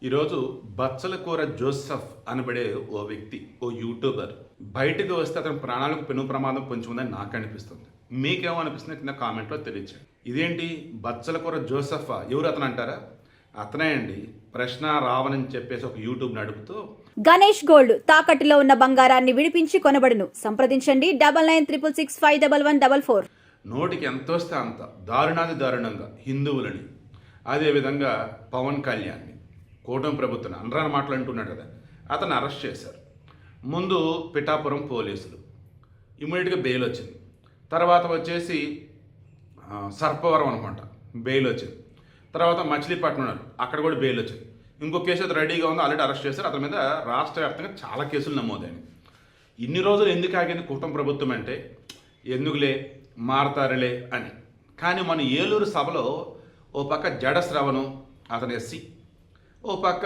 ఈరోజు బచ్చలకూర జోసెఫ్ అనబడే ఓ వ్యక్తి, ఓ యూట్యూబర్ బయటకు వస్తే అతని ప్రాణాలకు పెను ప్రమాదం పొంచి ఉందని నాకు అనిపిస్తుంది. మీకేమనిపిస్తుంది కింద కామెంట్లో తెలియచేయండి. ఇదేంటి బచ్చలకూర జోసెఫా? ఎవరు అతను అంటారా? అతనే అండి. ప్రశ్న రావణని చెప్పేసి ఒక యూట్యూబ్ నడుపుతూ గణేష్ గోల్డ్ తాకట్టులో ఉన్న బంగారాన్ని విడిపించి కొనబడును. సంప్రదించండి 9966511144. నోటికి ఎంత వస్తే అంత దారుణాది దారుణంగా హిందువులని, అదేవిధంగా పవన్ కళ్యాణ్ని, కూటమి ప్రభుత్వం అనరాని మాటలు అంటున్నాడు కదా, అతను అరెస్ట్ చేశారు. ముందు పిఠాపురం పోలీసులు, ఇమీడియట్గా బెయిల్ వచ్చింది. తర్వాత వచ్చేసి సర్పవరం అనుకుంటా బెయిల్ వచ్చింది. తర్వాత మచిలీపట్నం ఉన్నారు, అక్కడ కూడా బెయిల్ వచ్చింది. ఇంకో కేసు అయితే రెడీగా ఉంది, ఆల్రెడీ అరెస్ట్ చేశారు. అతని మీద రాష్ట్ర వ్యాప్తంగా చాలా కేసులు నమోదైనవి. ఇన్ని రోజులు ఎందుకు ఆగింది కూటమి ప్రభుత్వం అంటే, ఎందుకులే మారతారులే అని. కానీ మన ఏలూరు సభలో ఓ పక్క జడ శ్రవణం, అతను ఎస్సీ, ఓ పక్క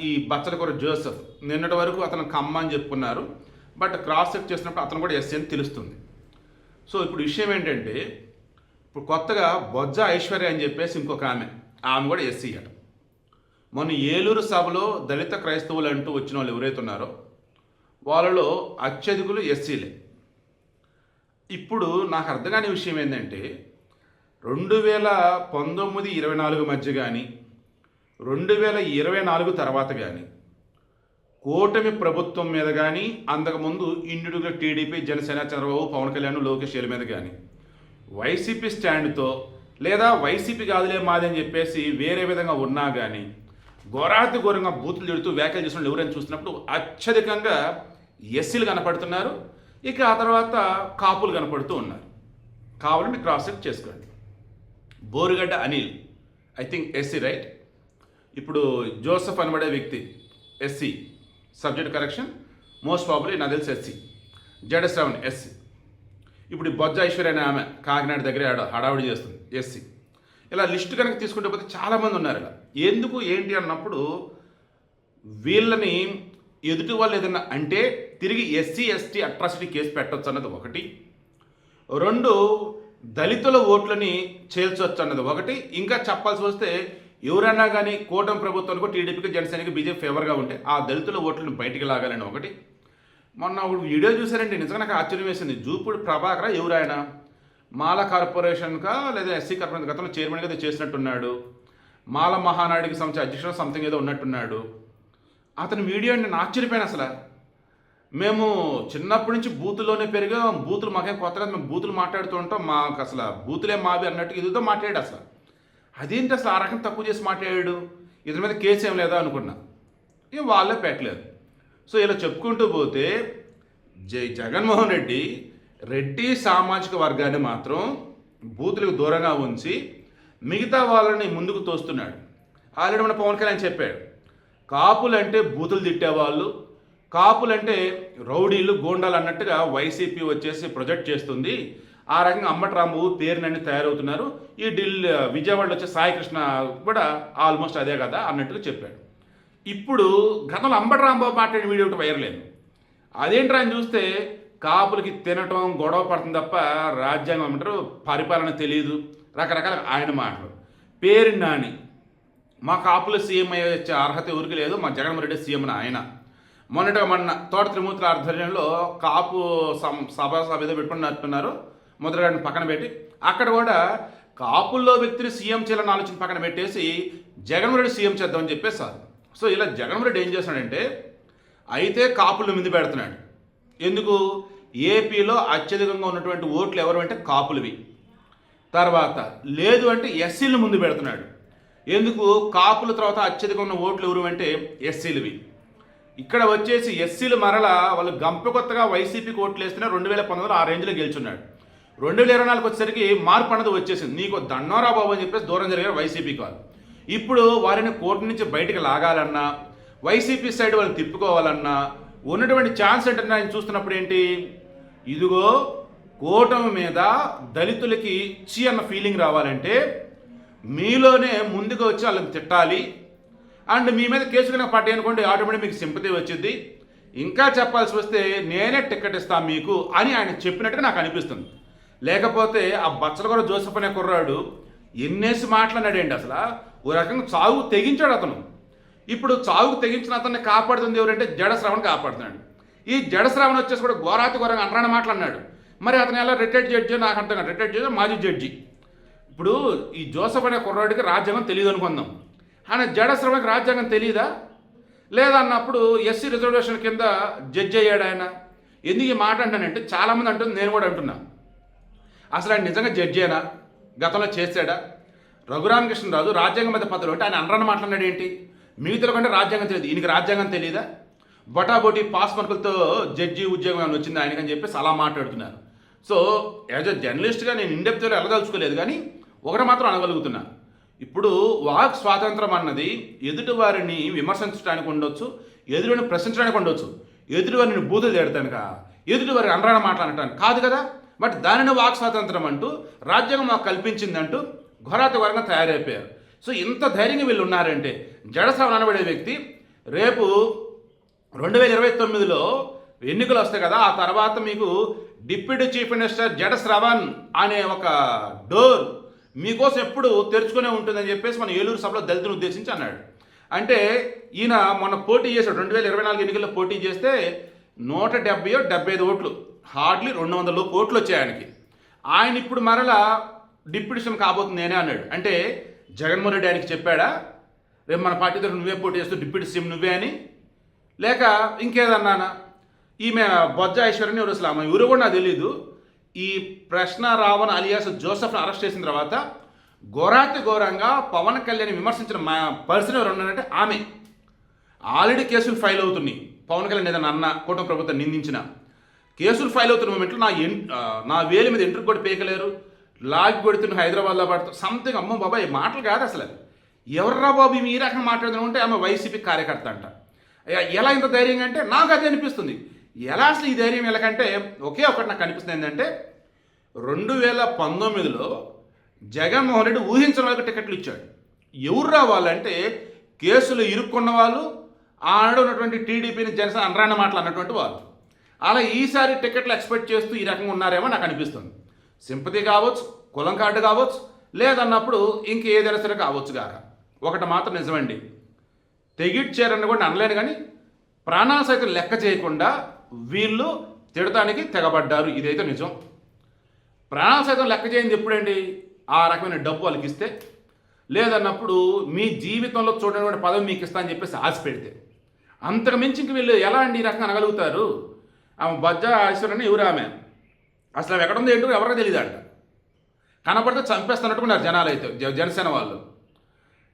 ఈ బచ్చలకూర జోసెఫ్, నిన్నటి వరకు అతను కమ్మ అని చెప్పుకున్నారు, బట్ క్రాస్ చెక్ చేసినప్పుడు అతను కూడా ఎస్సీ అని తెలుస్తుంది. సో ఇప్పుడు విషయం ఏంటంటే, ఇప్పుడు కొత్తగా బొజ్జ ఐశ్వర్య అని చెప్పేసి ఇంకొక ఆమె కూడా ఎస్సీ అట. మొన్న ఏలూరు సభలో దళిత క్రైస్తవులు అంటూ వచ్చిన వాళ్ళు ఎవరైతే ఉన్నారో వాళ్ళలో అత్యధికులు ఎస్సీలే. ఇప్పుడు నాకు అర్థం కాని విషయం ఏంటంటే, 2019-24 మధ్య కానీ 2024 తర్వాత కానీ కూటమి ప్రభుత్వం మీద కానీ, అంతకుముందు ఇండివిజువల్గా టీడీపీ, జనసేన, చంద్రబాబు, పవన్ కళ్యాణ్, లోకేష్ మీద కానీ వైసీపీ స్టాండ్తో, లేదా వైసీపీ కాదులే మాది అని చెప్పేసి వేరే విధంగా ఉన్నా కానీ ఘోరాతి ఘోరంగా బూతులు తిడుతూ వ్యాఖ్యలు చేసిన వాళ్ళు ఎవరైనా చూసినప్పుడు అత్యధికంగా ఎస్సీలు కనపడుతున్నారు. ఇక ఆ తర్వాత కాపులు కనపడుతూ ఉన్నారు. కావాలంటే క్రాస్ చెక్ చేసుకోండి. Borugadda Anil, I think SC right. ఇప్పుడు జోసెఫ్ అనబడే వ్యక్తి SC, subject correction, most probably నాకు తెలిసి ఎస్సీ. జడ శ్రవణ్ ఎస్సీ. ఇప్పుడు బొజ్జ ఐశ్వర్య అనే ఆమె కాకినాడ దగ్గర హడావుడి చేస్తుంది, ఎస్సీ. ఇలా లిస్టు కనుక తీసుకుంటే పోతే చాలామంది ఉన్నారు. ఇలా ఎందుకు ఏంటి అన్నప్పుడు వీళ్ళని ఎదుటి వాళ్ళు ఏదన్నా అంటే తిరిగి ఎస్సీ ఎస్టీ అట్రాసిటీ కేసు పెట్టవచ్చు అన్నది ఒకటి, రెండు దళితుల ఓట్లని చేల్చవచ్చు అన్నది ఒకటి, ఇంకా చెప్పాల్సి వస్తే ఎవరైనా కానీ కూటమి ప్రభుత్వానికి, టీడీపీకి, జనసేనకి, బీజేపీ ఫేవర్గా ఉంటే ఆ దళితుల ఓట్లను బయటికి లాగాలని ఒకటి. మొన్న ఒక వీడియో చూసారండి, నిజంగా నాకు ఆశ్చర్యం వేసింది. జూపూడి ప్రభాకర్ ఎవరాయన, మాల కార్పొరేషన్కా లేదా ఎస్సీ కార్పొరేషన్ గతంలో చైర్మన్గా ఏదో చేసినట్టున్నాడు, మాల మహానాడికి సంబంధించి అధ్యక్షుడు సంథింగ్ ఏదో ఉన్నట్టున్నాడు. అతని వీడియో నేను ఆశ్చర్యపోయాను. అసలు మేము చిన్నప్పటి నుంచి బూతుల్లోనే పెరిగాం, బూతులు మాకేం కొత్తగా, మేము బూతులు మాట్లాడుతూ ఉంటాం, మాకు అసలు బూతులే మావి అన్నట్టు ఇదితో మాట్లాడాడు. అసలు అదేంటి అసలు ఆ రకం తక్కువ చేసి మాట్లాడాడు, ఇతని మీద కేసు ఏం లేదా అనుకున్నా. ఇక వాళ్ళే పెట్టలేదు. సో ఇలా చెప్పుకుంటూ పోతే జగన్మోహన్ రెడ్డి రెడ్డి సామాజిక వర్గాన్ని మాత్రం బూతులకు దూరంగా ఉంచి మిగతా వాళ్ళని ముందుకు తోస్తున్నాడు. ఆల్రెడీ మన పవన్ కళ్యాణ్ చెప్పాడు, కాపులంటే బూతులు తిట్టేవాళ్ళు, కాపులంటే రౌడీలు, గోండాలు అన్నట్టుగా వైసీపీ వచ్చేసి ప్రొజెక్ట్ చేస్తుంది. ఆ రకంగా అంబటి రాంబాబు పేరునన్నీ తయారవుతున్నారు. ఈ విజయవాడలో వచ్చే సాయికృష్ణ కూడా ఆల్మోస్ట్ అదే కదా అన్నట్టుగా చెప్పాడు. ఇప్పుడు గతంలో అంబటి రాంబాబు మాట్లాడిన వీడియో ఒకటి వైరల్ అయింది. అదేంట్రా అని చూస్తే కాపులకి తినటం, గొడవ పడుతుంది తప్ప రాజ్యాంగం అంటారు, పరిపాలన తెలియదు, రకరకాల ఆయన మాటలు. పేరు నాని, మా కాపులు సీఎం అయ్యే అర్హత ఎవరికి లేదు, మా జగన్మోహన్ రెడ్డి సీఎం అని ఆయన. మొన్న తోట త్రిమూర్తుల ఆధ్వర్యంలో కాపు సభ ఏదో పెట్టుకున్నట్టున్నారు, ముద్రగడ్డని పక్కన పెట్టి అక్కడ కూడా కాపుల్లో వ్యక్తిని సీఎం చేయాలని ఆలోచన పక్కన పెట్టేసి జగన్మోహన్ రెడ్డి సీఎం చేద్దామని చెప్పేసారు. సో ఇలా జగన్మోహన్ రెడ్డి ఏం చేస్తున్నాడంటే, అయితే కాపులు ముందు పెడుతున్నాడు. ఎందుకు? ఏపీలో అత్యధికంగా ఉన్నటువంటి ఓట్లు ఎవరు అంటే కాపులవి. తర్వాత లేదు అంటే ఎస్సీలు ముందు పెడుతున్నాడు. ఎందుకు? కాపుల తర్వాత అత్యధికంగా ఉన్న ఓట్లు ఎవరు అంటే ఎస్సీలవి. ఇక్కడ వచ్చేసి ఎస్సీలు మరలా వాళ్ళు గంపకొత్తగా వైసీపీకి ఓట్లు వేస్తున్నారు. 2019 ఆ రేంజ్లో గెలుచున్నాడు. 2024 వచ్చేసరికి మార్పు అన్నది వచ్చేసింది. నీకు దండోరా బాబు అని చెప్పేసి దూరం జరిగారు వైసీపీకి వాళ్ళు. ఇప్పుడు వారిని కోర్టు నుంచి బయటకు లాగాలన్నా, వైసీపీ సైడ్ వాళ్ళు తిప్పుకోవాలన్నా ఉన్నటువంటి ఛాన్స్ అంటే ఆయన చూస్తున్నప్పుడు ఏంటి, ఇదిగో కూటమి మీద దళితులకి చీ అన్న ఫీలింగ్ రావాలంటే మీలోనే ముందుకు వచ్చి వాళ్ళని తిట్టాలి. అండ్ మీ మీద కేసు కనుక పడ్డాయి అనుకోండి, ఆటోమేటిక్ మీకు సింపతి వచ్చింది. ఇంకా చెప్పాల్సి వస్తే నేనే టికెట్ ఇస్తాను మీకు అని ఆయన చెప్పినట్టుగా నాకు అనిపిస్తుంది. లేకపోతే ఆ బచ్చలకూర జోసెఫ్ అనే కుర్రాడు ఎన్నేసి మాట్లాడాడండి. అసలు ఓ రకంగా చావు తెగించాడు అతను. ఇప్పుడు చావుకు తెగించిన అతన్ని కాపాడుతుంది ఎవరంటే జడశ్రవణ్ కాపాడుతున్నాడు. ఈ జడశ్రవణ్ వచ్చేసి కూడా ఘోరాతి ఘోరంగా అనరాని మాట్లాడినాడు. మరి అతను ఎలా రిటైర్డ్ జడ్జి నాకు అర్థం కాదు. రిటైర్డ్ జడ్జి మాజీ జడ్జి. ఇప్పుడు ఈ జోసెఫ్ అనే కుర్రాడికి రాజ్యాంగం తెలియదు అనుకుందాం. ఆయన జడశ్రవణ్కి రాజ్యాంగం తెలియదా? లేదన్నప్పుడు ఎస్సీ రిజర్వేషన్ కింద జడ్జి అయ్యాడు ఆయన. ఎందుకు ఈ మాట అంటానంటే చాలామంది అంటుంది, నేను కూడా అంటున్నా, అసలు ఆయన నిజంగా జడ్జి అయినా గతంలో చేశాడా? రఘురామకృష్ణరాజు రాజ్యాంగం మీద పదవి అంటే ఆయన అనరాని మాట్లాడినాడు ఏంటి? మిగతా కంటే రాజ్యాంగం తెలియదు, ఈయనకి రాజ్యాంగం తెలియదా? బొటాబొటి పాస్ మార్కులతో జడ్జి ఉద్యోగం ఏమైనా వచ్చింది ఆయనకని చెప్పేసి అలా మాట్లాడుతున్నారు. సో యాజ్ అ జర్నలిస్ట్గా నేను ఇండెప్త్గా వెళ్ళదలుచుకోలేదు, కానీ ఒకటి మాత్రం అనగలుగుతున్నా. ఇప్పుడు వాక్ స్వాతంత్రం అన్నది ఎదుటి వారిని విమర్శించడానికి ఉండొచ్చు, ఎదుటివారిని ప్రశ్నించడానికి ఉండొచ్చు, ఎదుటివారిని బూతులు తేడతానుక, ఎదుటివారిని అనరాని మాట్లాడటానికి కాదు కదా. బట్ దానిని వాక్ స్వాతంత్రం అంటూ రాజ్యాంగం మాకు కల్పించిందంటూ ఘోరాతి ఘోరంగా తయారైపోయారు. సో ఇంత ధైర్యంగా వీళ్ళు ఉన్నారంటే జడశ్రవణ్ అనబడే వ్యక్తి రేపు 2029లో ఎన్నికలు వస్తాయి కదా, ఆ తర్వాత మీకు డిప్యూటీ చీఫ్ మినిస్టర్ జడశ్రవణ్ అనే ఒక డోర్ మీకోసం ఎప్పుడు తెరుచుకునే ఉంటుందని చెప్పేసి మన ఏలూరు సభలో దళితులను ఉద్దేశించి అన్నాడు. అంటే ఈయన మొన్న పోటీ చేశాడు, 2024 ఎన్నికల్లో పోటీ చేస్తే 175 ఓట్లు, హార్డ్లీ 200 ఓట్లు వచ్చాయి ఆయనకి. ఆయన ఇప్పుడు మరలా డిప్యూటీ సీఎం కాబోతుంది నేనే అన్నాడు. అంటే జగన్మోహన్ రెడ్డి ఆయనకి చెప్పాడా, రేపు మన పార్టీ తరఫున నువ్వే పోటీ చేస్తూ డిప్యూటీ సీఎం నువ్వే అని, లేక ఇంకేదన్నానా? ఈమె బొజ్జ ఐశ్వర్యని ఎవరు అసలు ఆమె ఎవరు కూడా నాకు తెలీదు. ఈ ప్రశ్న రావణ్ అలియాస్ జోసెఫ్ని అరెస్ట్ చేసిన తర్వాత ఘోరాతి ఘోరంగా పవన్ కళ్యాణ్ విమర్శించిన మా పర్సన్ ఎవరు ఉన్నారంటే ఆమె. ఆల్రెడీ కేసులు ఫైల్ అవుతున్నాయి. పవన్ కళ్యాణ్ ఏదైనా అన్న కుటుంబ ప్రభుత్వం నిందించిన కేసులు ఫైల్ అవుతున్న మూమెంట్లో నా వేలి మీద ఎంట్రుకు కూడా పీకలేరు, లాగి కొడుతున్న హైదరాబాద్లో పడుతూ సంథింగ్. అమ్మ బాబాయ్ మాటలు కాదు అసలు. ఎవర్రా బాబు ఈ రకంగా మాట్లాడుతూ ఉంటే ఆమె వైసీపీ కార్యకర్త అంట. ఎలా ఇంత ధైర్యంగా అంటే నాకు అది అనిపిస్తుంది. ఎలా అసలు ఈ ధైర్యం ఎలాగంటే ఒకే ఒకటి నాకు అనిపిస్తుంది ఏంటంటే 2019లో జగన్మోహన్ రెడ్డి ఊహించిన వాళ్ళకి టికెట్లు ఇచ్చాడు. ఎవరు రావాలంటే కేసులు ఇరుక్కున్న వాళ్ళు, ఆనాడు ఉన్నటువంటి టీడీపీని జనసేన అనరాని మాటలు అన్నటువంటి వాళ్ళు. అలా ఈసారి టికెట్లు ఎక్స్పెక్ట్ చేస్తూ ఈ రకంగా ఉన్నారేమో నాకు అనిపిస్తుంది. సింపతి కావచ్చు, కులం కార్డు కావచ్చు, లేదన్నప్పుడు ఇంకేదైనా సరే కావచ్చు కాక. ఒకటి మాత్రం నిజమండి, తెగిడ్చారని కూడా అనలేను, కానీ ప్రాణాలు సైతం లెక్క చేయకుండా వీళ్ళు తిడటానికి తెగబడ్డారు. ఇదైతే నిజం. ప్రాణాలు సైతం లెక్క చేయండి ఎప్పుడండి? ఆ రకమైన డబ్బు వాళ్ళకి ఇస్తే, లేదన్నప్పుడు మీ జీవితంలో చూడటువంటి పదవి మీకు ఇస్తా అని చెప్పేసి ఆశ పెడితే. అంతకు మించి ఇంక వీళ్ళు ఎలా అండి ఈ రకంగా అనగలుగుతారు? ఆమె బొజ్జ ఐశ్వర్యని ఎవరు ఆమె? అసలు ఆమె ఎక్కడ ఉందో ఏంటో ఎవరికి తెలియదు అంట. కనపడితే చంపేస్తున్నట్టుకున్నారు జనాలు అయితే, జనసేన వాళ్ళు.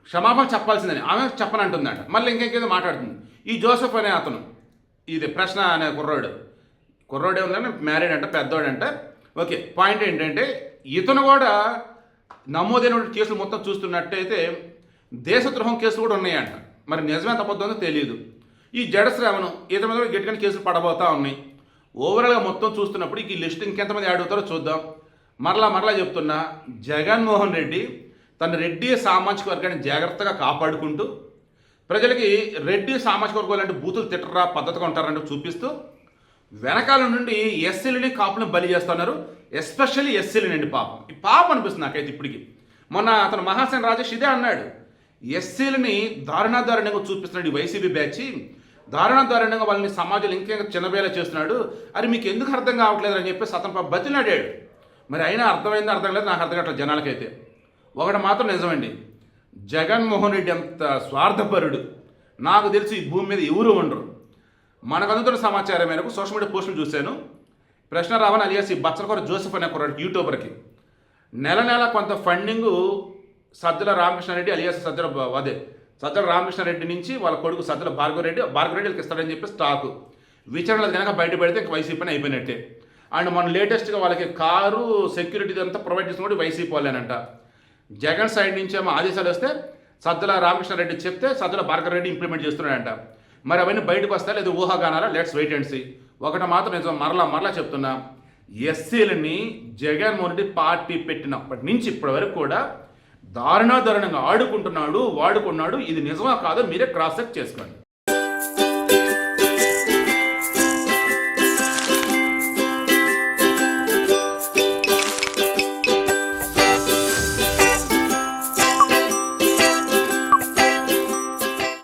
క్షమాపణ చెప్పాల్సిందని ఆమె చెప్పనంటుందంట. మళ్ళీ ఇంకేదో మాట్లాడుతుంది. ఈ జోసెఫ్ అనే అతను, ఇది ప్రశ్న అనే కుర్రోడే ఉందని మ్యారీడ్ అంట, పెద్దోడంట. ఓకే, పాయింట్ ఏంటంటే ఇతను కూడా నమోదైన కేసులు మొత్తం చూస్తున్నట్టయితే దేశద్రోహం కేసులు కూడా ఉన్నాయంట. మరి నిజమే తప్పొద్దో తెలియదు. ఈ జడశ్రవణ్ ఇతని మీద గట్టిగా కేసులు పడబోతా ఉన్నాయి. ఓవరాల్గా మొత్తం చూస్తున్నప్పుడు ఈ లిస్ట్ ఇంకెంతమంది యాడ్ అవుతారో చూద్దాం. మరలా చెప్తున్నా, జగన్మోహన్ రెడ్డి తన రెడ్డి సామాజిక వర్గాన్ని జాగ్రత్తగా కాపాడుకుంటూ ప్రజలకి రెడ్డి సామాజిక వర్గం లాంటి బూతులు తిట్టరా, పద్ధతిగా ఉంటారంటూ చూపిస్తూ వెనకాల నుండి ఎస్సీలని కాపులను బలి చేస్తున్నారు. ఎస్పెషల్లీ ఎస్సీలనండి. పాపం ఈ పాపం అనిపిస్తుంది నాకైతే ఇప్పటికి. మొన్న అతను మహాసేన రాజేష్ ఇదే అన్నాడు, ఎస్సీలని దారుణంగా చూపిస్తున్నాడు ఈ వైసీపీ బ్యాచ్, దారుణంగా వాళ్ళని సమాజంలో ఇంకేం చిన్నబేలా చేస్తున్నాడు, అది మీకు ఎందుకు అర్థం కావట్లేదు అని చెప్పేసి అతను బతిలాడాడు. మరి అయినా అర్థమైందో అర్థం లేదు, నాకు అర్థం కావట్లేదు జనాలకైతే. ఒకటి మాత్రం నిజమండి, జగన్మోహన్ రెడ్డి అంత స్వార్థపరుడు నాకు తెలిసి ఈ భూమి మీద ఎవరు ఉండరు. మనకు అందుతున్న సమాచారం మేరకు సోషల్ మీడియా పోస్టులు చూశాను. ప్రశ్న రావణ్ అలియాస్ ఈ బచ్చలకొర జోసెఫ్ అనే కుర్రాడు యూట్యూబర్కి నెల కొంత ఫండింగు సజ్జల రామకృష్ణారెడ్డి అలియాస్ సజ్జల రామకృష్ణారెడ్డి నుంచి వాళ్ళ కొడుకు సజ్జల భార్గవరెడ్డి వీళ్ళకి ఇస్తాడని చెప్పి స్టాకు విచారణలు కనుక బయటపడితే ఇంక వైసీపీని అయిపోయినట్టే. అండ్ మన లేటెస్ట్గా వాళ్ళకి కారు సెక్యూరిటీ అంతా ప్రొవైడ్ చేసిన కూడా వైసీపీ వాళ్ళేనంట. జగన్ సైడ్ నుంచి ఏమో ఆదేశాలు వస్తే సజ్జల రామకృష్ణారెడ్డి చెప్తే సజ్జల భార్గవరెడ్డి ఇంప్లిమెంట్ చేస్తున్నాడంట. మరి అవన్నీ బయటకు వస్తా లేదా ఊహాగానాలా? Let's wait and see. ఒకటి మాత్రం నిజం, మరలా చెప్తున్నా, ఎస్సీలని జగన్మోహన్ రెడ్డి పార్టీ పెట్టినప్పటి నుంచి ఇప్పటి వరకు కూడా దారుణంగా ఆడుకుంటున్నాడు, వాడుకున్నాడు. ఇది నిజమా కాదో మీరే క్రాస్ చెక్ చేసుకోండి.